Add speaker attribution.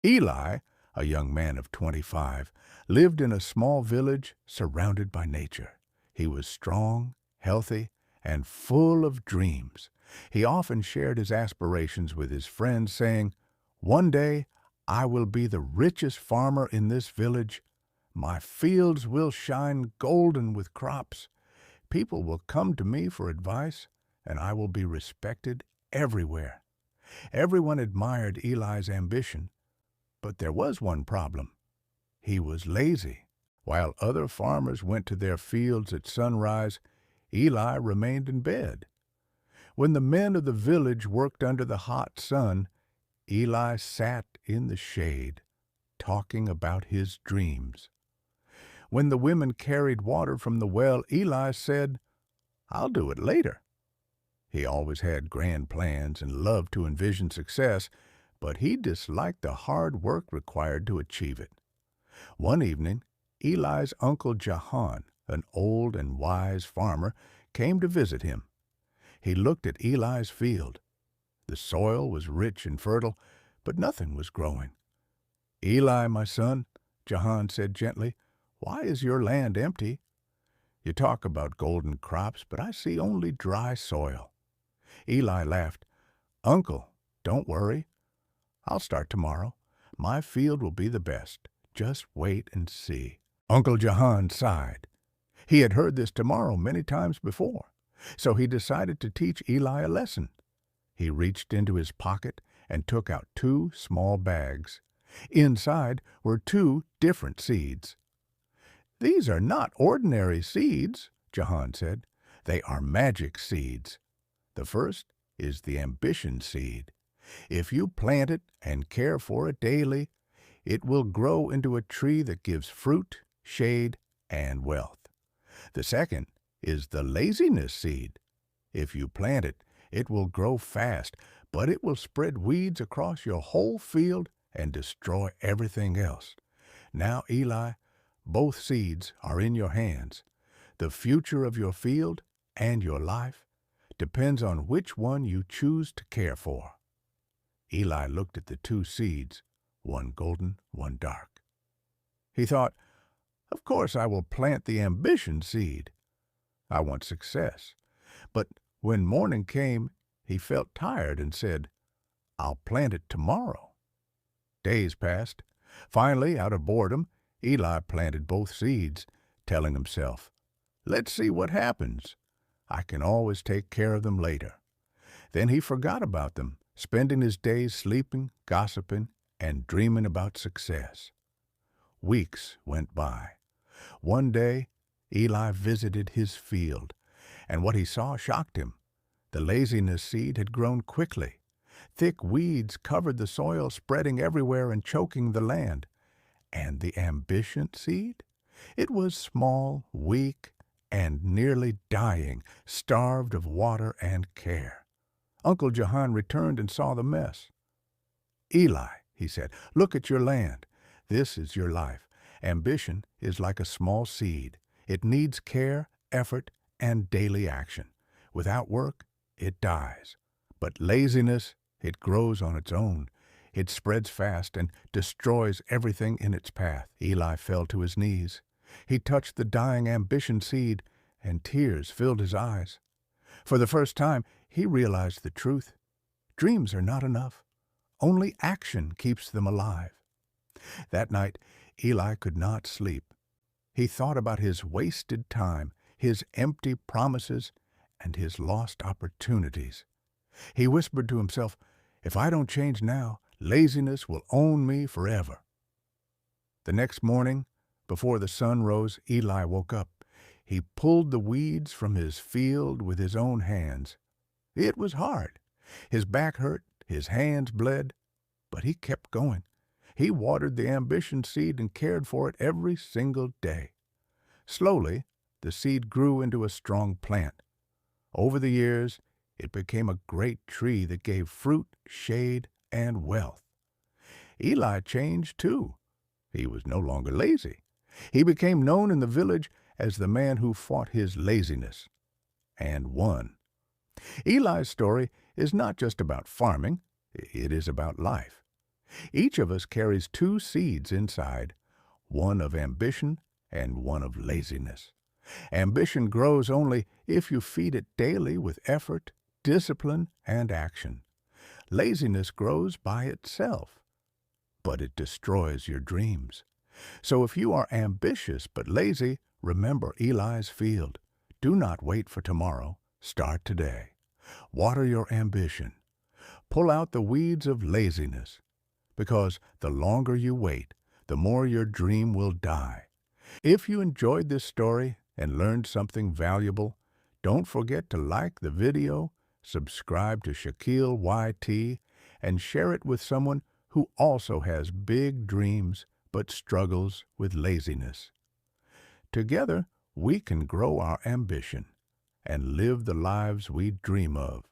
Speaker 1: Eli, a young man of 25, lived in a small village surrounded by nature. He was strong, healthy, and full of dreams. He often shared his aspirations with his friends, saying, "One day I will be the richest farmer in this village. My fields will shine golden with crops. People will come to me for advice, and I will be respected everywhere." Everyone admired Eli's ambition, but there was one problem. He was lazy. While other farmers went to their fields at sunrise, Eli remained in bed. When the men of the village worked under the hot sun, Eli sat in the shade, talking about his dreams. When the women carried water from the well, Eli said, "I'll do it later." He always had grand plans and loved to envision success, but he disliked the hard work required to achieve it. One evening, Eli's uncle Johan, an old and wise farmer, came to visit him. He looked at Eli's field. The soil was rich and fertile, but nothing was growing. "Eli, my son," Johan said gently, "why is your land empty? You talk about golden crops, but I see only dry soil." Eli laughed. "Uncle, don't worry. I'll start tomorrow. My field will be the best. Just wait and see." Uncle Johan sighed. He had heard this tomorrow many times before, so he decided to teach Eli a lesson. He reached into his pocket and took out 2 small bags. Inside were 2 different seeds. "These are not ordinary seeds," Johan said. "They are magic seeds. The first is the ambition seed. If you plant it and care for it daily, it will grow into a tree that gives fruit, shade, and wealth. The second is the laziness seed. If you plant it, it will grow fast, but it will spread weeds across your whole field and destroy everything else. Now, Eli, both seeds are in your hands. The future of your field and your life depends on which one you choose to care for." Eli looked at the 2 seeds, one golden, one dark. He thought, "Of course I will plant the ambition seed. I want success." But when morning came, he felt tired and said, "I'll plant it tomorrow." Days passed. Finally, out of boredom, Eli planted both seeds, telling himself, "Let's see what happens. I can always take care of them later." Then he forgot about them, spending his days sleeping, gossiping, and dreaming about success. Weeks went by. One day, Eli visited his field, and what he saw shocked him. The laziness seed had grown quickly. Thick weeds covered the soil, spreading everywhere and choking the land. And the ambition seed? It was small, weak, and nearly dying, starved of water and care. Uncle Johan returned and saw the mess. "Eli," he said, "look at your land. This is your life. Ambition is like a small seed. It needs care, effort, and daily action. Without work, it dies. But laziness, it grows on its own. It spreads fast and destroys everything in its path." Eli fell to his knees. He touched the dying ambition seed, and tears filled his eyes. For the first time, he realized the truth. Dreams are not enough. Only action keeps them alive. That night, Eli could not sleep. He thought about his wasted time, his empty promises, and his lost opportunities. He whispered to himself, "If I don't change now, laziness will own me forever." The next morning, before the sun rose, Eli woke up. He pulled the weeds from his field with his own hands. It was hard. His back hurt, his hands bled, but he kept going. He watered the ambition seed and cared for it every single day. Slowly, the seed grew into a strong plant. Over the years, it became a great tree that gave fruit, shade, and wealth. Eli changed too. He was no longer lazy. He became known in the village as the man who fought his laziness and won. Eli's story is not just about farming, it is about life. Each of us carries two seeds inside, one of ambition and one of laziness. Ambition grows only if you feed it daily with effort, discipline, and action. Laziness grows by itself, but it destroys your dreams. So if you are ambitious but lazy, remember Eli's field. Do not wait for tomorrow. Start today. Water your ambition. Pull out the weeds of laziness, because the longer you wait, the more your dream will die. If you enjoyed this story and learned something valuable, don't forget to like the video, subscribe to Shaquille YT, and share it with someone who also has big dreams but struggles with laziness. Together, we can grow our ambition and live the lives we dream of.